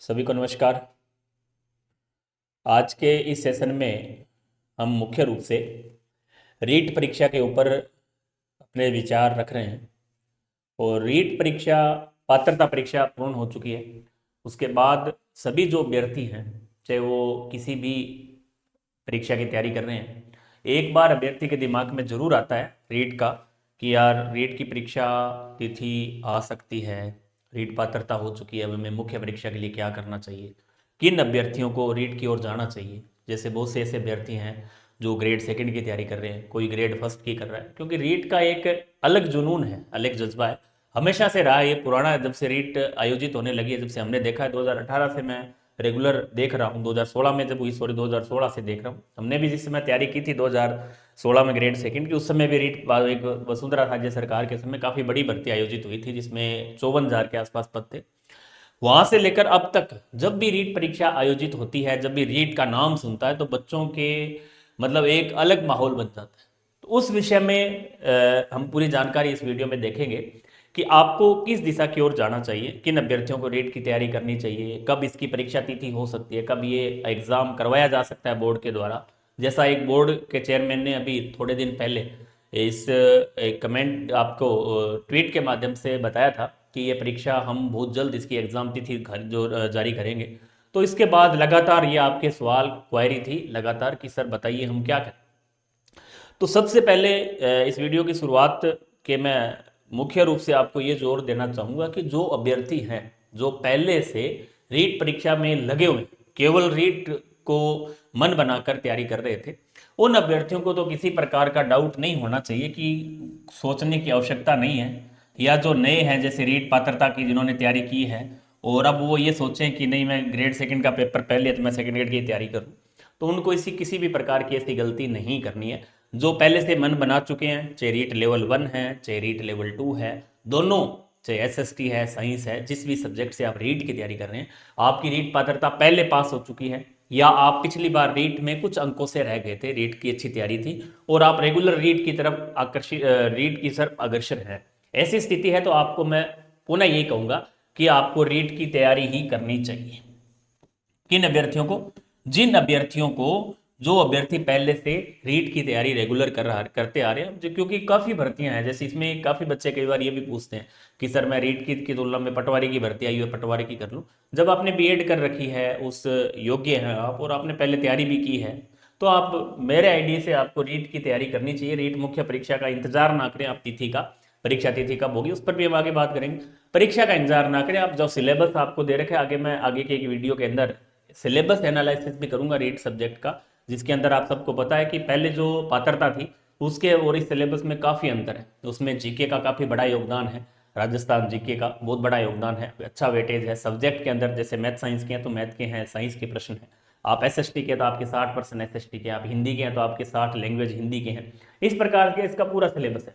सभी को नमस्कार। आज के इस सेशन में हम मुख्य रूप से रीट परीक्षा के ऊपर अपने विचार रख रहे हैं। और रीट परीक्षा पात्रता परीक्षा पूर्ण हो चुकी है। उसके बाद सभी जो अभ्यर्थी हैं, चाहे वो किसी भी परीक्षा की तैयारी कर रहे हैं, एक बार अभ्यर्थी के दिमाग में जरूर आता है रीट का कि यार रीट की परीक्षा तिथि आ सकती है, रीट पात्रता हो चुकी है, अब हमें मुख्य परीक्षा के लिए क्या करना चाहिए, किन अभ्यर्थियों को रीट की ओर जाना चाहिए। जैसे बहुत से ऐसे अभ्यर्थी हैं जो ग्रेड सेकंड की तैयारी कर रहे हैं, कोई ग्रेड फर्स्ट की कर रहा है, क्योंकि रीट का एक अलग जुनून है, अलग जज्बा है, हमेशा से रहा है। ये पुराना है, जब से रीट आयोजित होने लगी है, जब से हमने देखा है 2018 से मैं रेगुलर देख रहा हूँ। 2016 में जब हुई, सॉरी 2016 से देख रहा हूँ। हमने भी जिस समय तैयारी की थी 2016 में ग्रेड सेकंड की, उस समय भी रीट एक वसुंधरा राज्य सरकार के समय काफ़ी बड़ी भर्ती आयोजित हुई थी, जिसमें 54,000 के आसपास पद थे। वहां से लेकर अब तक जब भी रीट परीक्षा आयोजित होती है, जब भी रीट का नाम सुनता है, तो बच्चों के मतलब एक अलग माहौल बन जाता है। तो उस विषय में हम पूरी जानकारी इस वीडियो में देखेंगे कि आपको किस दिशा की ओर जाना चाहिए, किन अभ्यर्थियों को रीट की तैयारी करनी चाहिए, कब इसकी परीक्षा तिथि हो सकती है, कब ये एग्जाम करवाया जा सकता है बोर्ड के द्वारा। जैसा एक बोर्ड के चेयरमैन ने अभी थोड़े दिन पहले इस एक कमेंट आपको ट्वीट के माध्यम से बताया था कि ये परीक्षा हम बहुत जल्द इसकी एग्ज़ाम तिथि जारी करेंगे। तो इसके बाद लगातार ये आपके सवाल क्वेरी थी लगातार कि सर बताइए हम क्या करें। तो सबसे पहले इस वीडियो की शुरुआत के मैं मुख्य रूप से आपको ये जोर देना चाहूँगा कि जो अभ्यर्थी हैं, जो पहले से रीट परीक्षा में लगे हुए, केवल रीट को मन बनाकर तैयारी कर रहे थे, उन अभ्यर्थियों को तो किसी प्रकार का डाउट नहीं होना चाहिए, कि सोचने की आवश्यकता नहीं है। या जो नए हैं, जैसे रीट पात्रता की जिन्होंने तैयारी की है और अब वो ये सोचें कि नहीं मैं ग्रेड सेकंड का पेपर पहले तो मैं सेकंड ग्रेड की तैयारी करूँ, तो उनको इसी किसी भी प्रकार की ऐसी गलती नहीं करनी है। जो पहले से मन बना चुके हैं, चाहे रीट लेवल 1 है चाहे रीट लेवल 2 है, दोनों, चाहे एसएसटी है, साइंस है, जिस भी सब्जेक्ट से आप रीट की तैयारी कर रहे हैं, आपकी रीट पात्रता पहले पास हो चुकी है, या आप पिछली बार रीट में कुछ अंकों से रह गए थे, रीट की अच्छी तैयारी थी और आप रेगुलर रीट की तरफ आकर्षित, रीट की तरफ अग्रसर है, ऐसी स्थिति है, तो आपको मैं पुनः यही कहूंगा कि आपको रीट की तैयारी ही करनी चाहिए। किन अभ्यर्थियों को? जिन अभ्यर्थियों को, जो अभ्यर्थी पहले से रीट की तैयारी रेगुलर करते आ रहे हैं, क्योंकि काफ़ी भर्तियां हैं, जैसे इसमें काफ़ी बच्चे कई बार ये भी पूछते हैं कि सर मैं रीट की तुलना में पटवारी की भर्ती आई है, पटवारी की कर लूँ। जब आपने बीएड कर रखी है, उस योग्य हैं आप और आपने पहले तैयारी भी की है, तो आप मेरे आइडिया से आपको रीट की तैयारी करनी चाहिए। रीट मुख्य परीक्षा का इंतजार ना करें आप, तिथि का, परीक्षा तिथि कब होगी उस पर भी हम आगे बात करेंगे। परीक्षा का इंतजार ना करें आप, जो सिलेबस आपको दे रखे, आगे मैं आगे के एक वीडियो के अंदर सिलेबस एनालिसिस भी करूंगा रीट सब्जेक्ट का, जिसके अंदर आप सबको पता है कि पहले जो पात्रता थी उसके और इस सिलेबस में काफ़ी अंतर है। उसमें जीके का काफ़ी बड़ा योगदान है, राजस्थान जीके का बहुत बड़ा योगदान है, अच्छा वेटेज है सब्जेक्ट के अंदर। जैसे मैथ साइंस के हैं तो मैथ के हैं, साइंस के प्रश्न हैं, आप एसएसटी के तो आपके 60% एसएसटी के, आप हिंदी के हैं तो आपके 60 लैंग्वेज हिंदी के हैं। इस प्रकार के इसका पूरा सिलेबस है।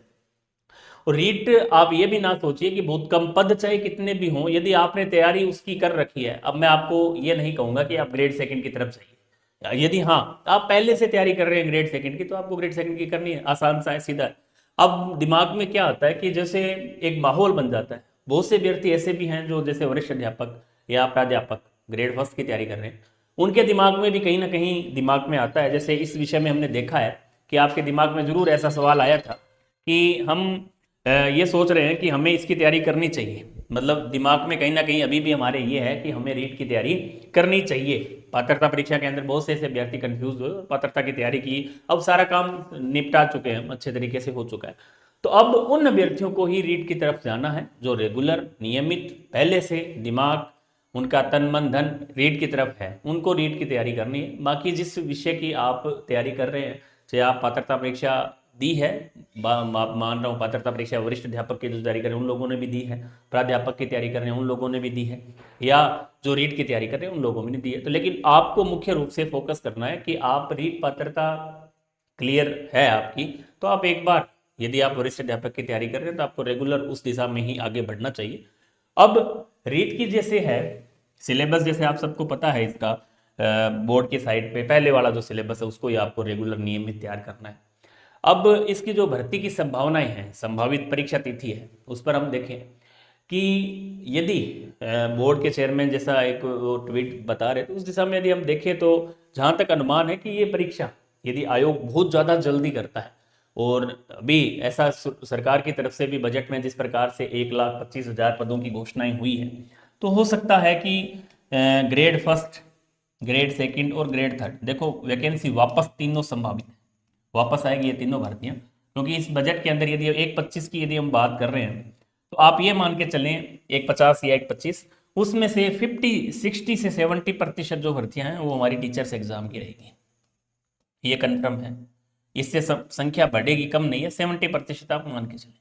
और रीट आप ये भी ना सोचिए कि बहुत कम पद चाहे कितने भी हों, यदि आपने तैयारी उसकी कर रखी है, अब मैं आपको ये नहीं कहूंगा कि आप ग्रेड सेकंड की तरफ जाइए। यदि हाँ आप पहले से तैयारी कर रहे हैं ग्रेड सेकंड की, तो आपको ग्रेड सेकंड की करनी है, आसान सा है, सीधा है। अब दिमाग में क्या आता है कि जैसे एक माहौल बन जाता है। बहुत से अभ्यर्थी ऐसे भी हैं जो जैसे वरिष्ठ अध्यापक या प्राध्यापक ग्रेड फर्स्ट की तैयारी कर रहे हैं, उनके दिमाग में भी कहीं ना कहीं दिमाग में आता है, जैसे इस विषय में हमने देखा है कि आपके दिमाग में जरूर ऐसा सवाल आया था कि हम ये सोच रहे हैं कि हमें इसकी तैयारी करनी चाहिए। मतलब दिमाग में कहीं ना कहीं अभी भी हमारे ये है कि हमें रीट की तैयारी करनी चाहिए। पात्रता परीक्षा के अंदर बहुत से ऐसे अभ्यर्थी कंफ्यूज हुए और पात्रता की तैयारी की, अब सारा काम निपटा चुके हैं, अच्छे तरीके से हो चुका है। तो अब उन अभ्यर्थियों को ही रीट की तरफ जाना है जो रेगुलर, नियमित, पहले से दिमाग, उनका तन मन धन रीट की तरफ है, उनको रीट की तैयारी करनी है। बाकी जिस विषय की आप तैयारी कर रहे हैं, चाहे आप पात्रता परीक्षा दी है, मान रहा हूँ पात्रता परीक्षा वरिष्ठ अध्यापक की जो तैयारी कर रहे हैं उन लोगों ने भी दी है, प्राध्यापक की तैयारी कर रहे हैं उन लोगों ने भी दी है, या जो रीट की तैयारी कर रहे हैं उन लोगों ने दी है। तो लेकिन आपको मुख्य रूप से फोकस करना है कि आप रीट पात्रता क्लियर है आपकी, तो आप एक बार, यदि आप वरिष्ठ अध्यापक की तैयारी कर रहे हैं तो आपको रेगुलर उस दिशा में ही आगे बढ़ना चाहिए। अब रीट की जैसे है सिलेबस, जैसे आप सबको पता है इसका, बोर्ड की साइड पे पहले वाला जो सिलेबस है उसको ही आपको रेगुलर नियमित तैयार करना है। अब इसकी जो भर्ती की संभावनाएं हैं, संभावित परीक्षा तिथि है, उस पर हम देखें कि यदि बोर्ड के चेयरमैन जैसा एक वो ट्वीट बता रहे, तो उस दिशा में यदि हम देखें तो जहाँ तक अनुमान है कि ये परीक्षा यदि आयोग बहुत ज़्यादा जल्दी करता है, और अभी ऐसा सरकार की तरफ से भी बजट में जिस प्रकार से 1,25,000 पदों की घोषणाएं हुई है, तो हो सकता है कि ग्रेड फर्स्ट, ग्रेड सेकंड और ग्रेड थर्ड, देखो वैकेंसी वापस तीनों संभावित है, वापस आएगी ये तीनों भर्तियां, क्योंकि इस बजट के अंदर यदि 1,25 की यदि हम बात कर रहे हैं, तो आप ये मान के चलें 1,50 या 1,25, उसमें से 60 से 70% जो भर्तियां हैं वो हमारी टीचर्स एग्जाम की रहेगी, ये कन्फर्म है। इससे संख्या बढ़ेगी, कम नहीं है, 70% आप मान के चलें।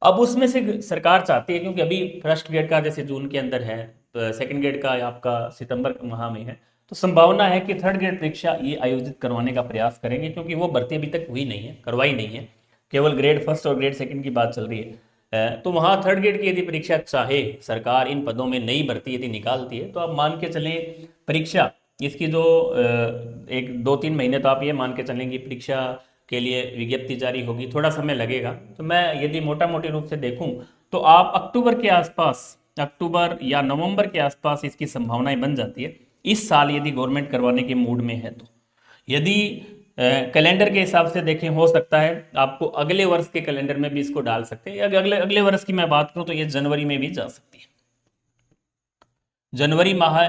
अब उसमें से सरकार चाहती है, क्योंकि अभी फर्स्ट ग्रेड का जैसे जून के अंदर है, तो सेकंड ग्रेड का आपका सितंबर माह में है, तो संभावना है कि थर्ड ग्रेड परीक्षा ये आयोजित करवाने का प्रयास करेंगे, क्योंकि वो भर्ती अभी तक हुई नहीं है, करवाई नहीं है, केवल ग्रेड फर्स्ट और ग्रेड सेकंड की बात चल रही है। तो वहाँ थर्ड ग्रेड की यदि परीक्षा चाहे सरकार इन पदों में नई भर्ती यदि निकालती है, तो आप मान के चलें परीक्षा इसकी जो एक 2-3 महीने तो आप ये मान के चलेंगे परीक्षा के लिए विज्ञप्ति जारी होगी, थोड़ा समय लगेगा। तो मैं यदि मोटा मोटी रूप से देखूं तो आप अक्टूबर के आसपास, अक्टूबर या नवंबर के आसपास इसकी संभावनाएं बन जाती है, इस साल यदि गवर्नमेंट करवाने के मूड में है तो। यदि कैलेंडर के हिसाब से देखें, हो सकता है आपको अगले वर्ष के कैलेंडर में भी इसको डाल सकते हैं, अगले अगले वर्ष की मैं बात करूं तो ये जनवरी में भी जा सकती है। जनवरी माह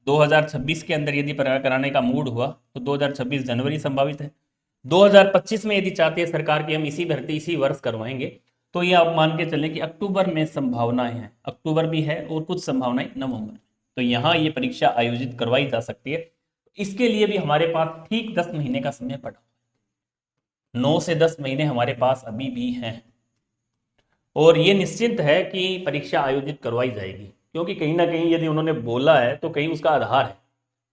2026 के अंदर यदि कराने का मूड हुआ तो 2026 जनवरी संभावित है। 2025 में यदि चाहती है सरकार की हम इसी भर्ती इसी वर्ष करवाएंगे, तो ये आप मान के चलें कि अक्टूबर में संभावनाएं हैं, अक्टूबर भी है और कुछ संभावनाएं नवंबर में, तो यहाँ ये परीक्षा आयोजित करवाई जा सकती है। इसके लिए भी हमारे पास ठीक 10 महीने का समय पड़ा, 9 से 10 महीने हमारे पास अभी भी हैं, और ये निश्चित है कि परीक्षा आयोजित करवाई जाएगी, क्योंकि कहीं ना कहीं यदि उन्होंने बोला है तो कहीं उसका आधार है,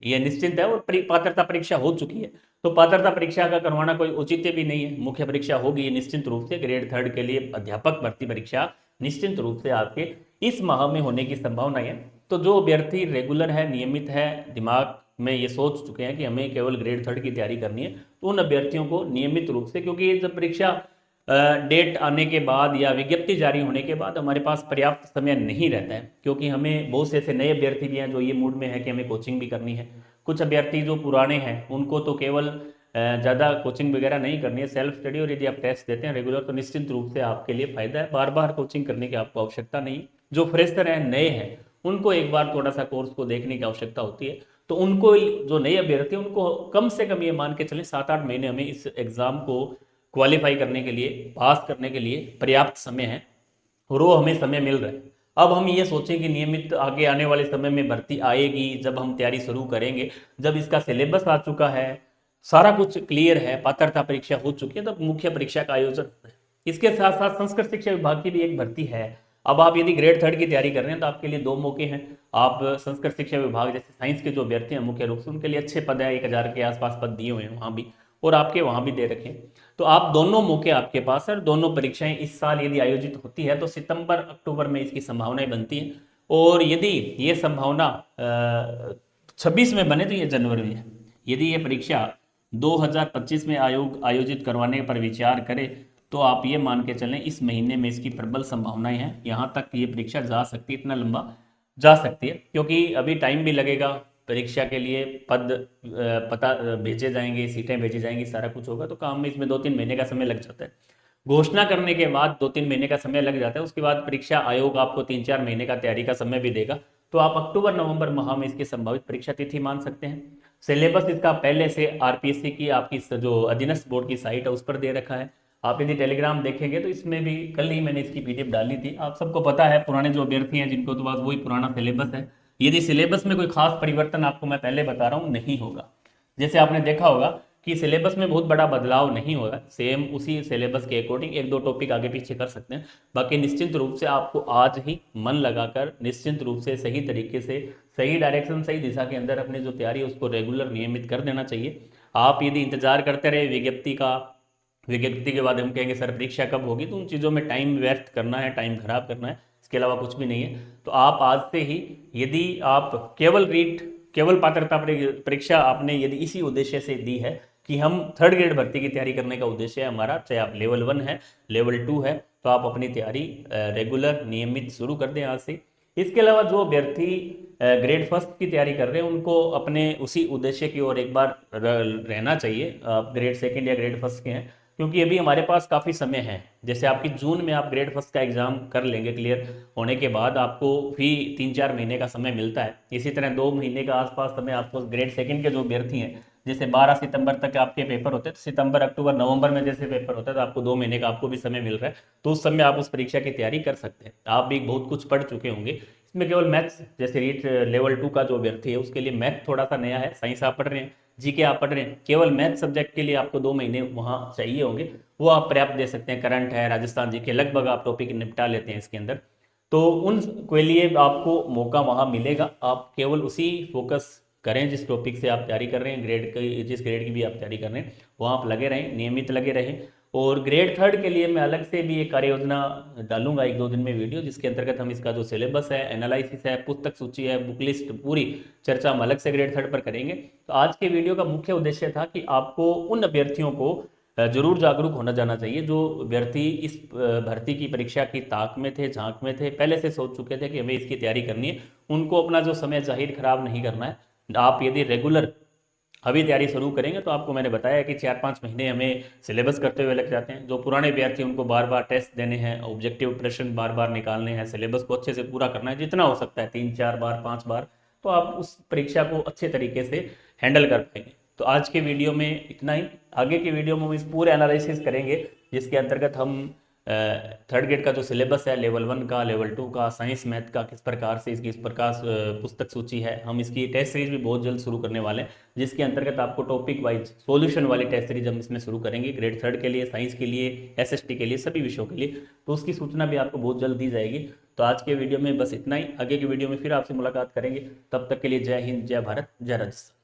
ये निश्चित है। और पात्रता परीक्षा हो चुकी है, तो पात्रता परीक्षा का करवाना कोई औचित्य भी नहीं है, मुख्य परीक्षा होगी निश्चित रूप से। ग्रेड थर्ड के लिए अध्यापक भर्ती परीक्षा निश्चित रूप से आपके इस माह में होने की संभावना है। तो जो अभ्यर्थी रेगुलर है, नियमित है, दिमाग में ये सोच चुके हैं कि हमें केवल ग्रेड थर्ड की तैयारी करनी है, तो उन अभ्यर्थियों को नियमित रूप से, क्योंकि ये जब परीक्षा डेट आने के बाद या विज्ञप्ति जारी होने के बाद हमारे पास पर्याप्त समय नहीं रहता है, क्योंकि हमें बहुत से ऐसे नए अभ्यर्थी भी हैं जो ये मूड में है कि हमें कोचिंग भी करनी है। कुछ अभ्यर्थी जो पुराने हैं उनको तो केवल ज़्यादा कोचिंग वगैरह नहीं करनी है, सेल्फ स्टडी, और यदि आप टेस्ट देते हैं रेगुलर तो निश्चित रूप से आपके लिए फायदा है, बार बार कोचिंग करने की आपको आवश्यकता नहीं। जो फ्रेशर हैं, नए हैं, उनको एक बार थोड़ा सा कोर्स को देखने की आवश्यकता होती है। तो उनको, जो नए अभ्यर्थी हैं, उनको कम से कम ये मान के चलें 7-8 महीने हमें इस एग्ज़ाम को क्वालिफाई करने के लिए, पास करने के लिए पर्याप्त समय है, और वो हमें समय मिल रहा है। अब हम ये सोचें कि नियमित आगे आने वाले समय में भर्ती आएगी, जब हम तैयारी शुरू करेंगे, जब इसका सिलेबस आ चुका है, सारा कुछ क्लियर है, पात्रता परीक्षा हो चुकी है, तब मुख्य परीक्षा का आयोजन होता है। इसके साथ साथ संस्कृत शिक्षा विभाग की भी एक भर्ती है। अब आप यदि ग्रेड थर्ड की तैयारी कर रहे हैं तो आपके लिए 2 मौके हैं। आप संस्कृत शिक्षा विभाग जैसे साइंस के जो अभ्यर्थी हैं मुख्य रूप से, उनके लिए अच्छे पद है, 1,000 के आसपास पद दिए हुए हैं वहाँ भी, और आपके वहाँ भी दे रखे हैं। तो आप दोनों मौके आपके पास है, दोनों परीक्षाएं इस साल यदि आयोजित होती है तो सितंबर अक्टूबर में इसकी संभावनाएं बनती हैं, और यदि ये संभावना 26 में बने तो ये जनवरी में है। यदि ये परीक्षा 2025 में आयोग आयोजित करवाने पर विचार करे तो आप ये मान के चलें इस महीने में इसकी प्रबल संभावनाएं हैं, यहाँ तक ये परीक्षा जा सकती है, इतना लंबा जा सकती है, क्योंकि अभी टाइम भी लगेगा परीक्षा के लिए, पद पता भेजे जाएंगे, सीटें भेजी जाएंगी, सारा कुछ होगा, तो काम में इसमें 2-3 महीने का समय लग जाता है। घोषणा करने के बाद 2-3 महीने का समय लग जाता है, उसके बाद परीक्षा आयोग आपको 3-4 महीने का तैयारी का समय भी देगा। तो आप अक्टूबर नवंबर माह में इसकी संभावित परीक्षा तिथि मान सकते हैं। सिलेबस इसका पहले से आरपीएससी की आपकी जो अधीनस्थ बोर्ड की साइट है उस पर दे रखा है। आप यदि टेलीग्राम देखेंगे तो इसमें भी कल ही मैंने इसकी पीडीएफ डाली थी। आप सबको पता है, पुराने जो अभ्यर्थी हैं जिनको तो बस वही पुराना सिलेबस है। यदि सिलेबस में कोई खास परिवर्तन आपको मैं पहले बता रहा हूँ नहीं होगा, जैसे आपने देखा होगा कि सिलेबस में बहुत बड़ा बदलाव नहीं होगा, सेम उसी सिलेबस के अकॉर्डिंग 1-2 टॉपिक आगे पीछे कर सकते हैं। बाकी निश्चित रूप से आपको आज ही मन लगाकर निश्चित रूप से सही तरीके से, सही डायरेक्शन, सही दिशा के अंदर अपनी जो तैयारी है उसको रेगुलर नियमित कर देना चाहिए। आप यदि इंतजार करते रहे विज्ञप्ति का, विज्ञप्ति के बाद हम कहेंगे सर परीक्षा कब होगी, तो उन चीज़ों में टाइम व्यर्थ करना है, टाइम खराब करना है, इसके अलावा कुछ भी नहीं है। तो आप आज से ही, यदि आप केवल पात्रता परीक्षा आपने यदि इसी उद्देश्य से दी है कि हम थर्ड ग्रेड भर्ती की तैयारी करने का उद्देश्य है हमारा, चाहे आप लेवल 1 है, लेवल 2 है, तो आप अपनी तैयारी रेगुलर नियमित शुरू कर दें आज से। इसके अलावा जो अभ्यर्थी ग्रेड फर्स्ट की तैयारी कर रहे हैं उनको अपने उसी उद्देश्य की ओर एक बार रहना चाहिए। आप ग्रेड सेकंड या ग्रेड फर्स्ट के हैं, क्योंकि अभी हमारे पास काफ़ी समय है। जैसे आपकी जून में आप ग्रेड फर्स्ट का एग्जाम कर लेंगे, क्लियर होने के बाद आपको भी 3-4 महीने का समय मिलता है। इसी तरह 2 महीने का आसपास समय आपको ग्रेड सेकंड के जो अभ्यर्थी हैं, जैसे 12 सितंबर तक आपके पेपर होते हैं, तो सितंबर अक्टूबर नवंबर में जैसे पेपर होता है तो आपको 2 महीने का आपको भी समय मिल रहा है, तो उस समय आप उस परीक्षा की तैयारी कर सकते हैं। आप भी बहुत कुछ पढ़ चुके होंगे। इसमें केवल मैथ्स, जैसे रीट लेवल 2 का जो अभ्यर्थी है उसके लिए मैथ थोड़ा सा नया है, साइंस आप पढ़ रहे हैं, जीके आप पढ़ रहे हैं, केवल मैथ सब्जेक्ट के लिए आपको 2 महीने वहाँ चाहिए होंगे, वो आप पर्याप्त दे सकते हैं। करंट है, राजस्थान जीके लगभग आप टॉपिक निपटा लेते हैं इसके अंदर, तो उन के लिए आपको मौका वहाँ मिलेगा। आप केवल उसी फोकस करें जिस टॉपिक से आप तैयारी कर रहे हैं, ग्रेड की जिस ग्रेड की भी आप तैयारी कर रहे हैं वहाँ आप लगे रहें, नियमित लगे रहें। और ग्रेड थर्ड के लिए मैं अलग से भी एक कार्य योजना डालूंगा 1-2 दिन में वीडियो, जिसके अंतर्गत हम इसका जो सिलेबस है, एनालिसिस है, पुस्तक सूची है, बुक लिस्ट, पूरी चर्चा हम अलग से ग्रेड थर्ड पर करेंगे। तो आज के वीडियो का मुख्य उद्देश्य था कि आपको उन अभ्यर्थियों को जरूर जागरूक होना जाना चाहिए जो अभ्यर्थी इस भर्ती की परीक्षा की ताक में थे, झांक में थे, पहले से सोच चुके थे कि हमें इसकी तैयारी करनी है। उनको अपना जो समय जाहिर खराब नहीं करना है। आप यदि रेगुलर अभी तैयारी शुरू करेंगे तो आपको मैंने बताया कि 4-5 महीने हमें सिलेबस करते हुए लग जाते हैं। जो पुराने विद्यार्थी उनको बार बार टेस्ट देने हैं, ऑब्जेक्टिव प्रश्न बार बार निकालने हैं, सिलेबस को अच्छे से पूरा करना है जितना हो सकता है, 3-4 बार 5 बार, तो आप उस परीक्षा को अच्छे तरीके से हैंडल कर पाएंगे। तो आज के वीडियो में इतना ही। आगे के वीडियो में हम इस पूरे एनालिसिस करेंगे जिसके अंतर्गत हम थर्ड ग्रेड का जो सिलेबस है, लेवल 1 का, लेवल 2 का, साइंस मैथ का, किस प्रकार से इसकी इस प्रकार पुस्तक सूची है। हम इसकी टेस्ट सीरीज भी बहुत जल्द शुरू करने वाले हैं, जिसके अंतर्गत आपको टॉपिक वाइज सॉल्यूशन वाली टेस्ट सीरीज हम इसमें शुरू करेंगे, ग्रेड थर्ड के लिए, साइंस के लिए, एसएसटी के लिए, सभी विषयों के लिए। तो उसकी सूचना भी आपको बहुत जल्द दी जाएगी। तो आज के वीडियो में बस इतना ही। आगे के वीडियो में फिर आपसे मुलाकात करेंगे। तब तक के लिए जय हिंद, जय भारत, जय राजस्थान।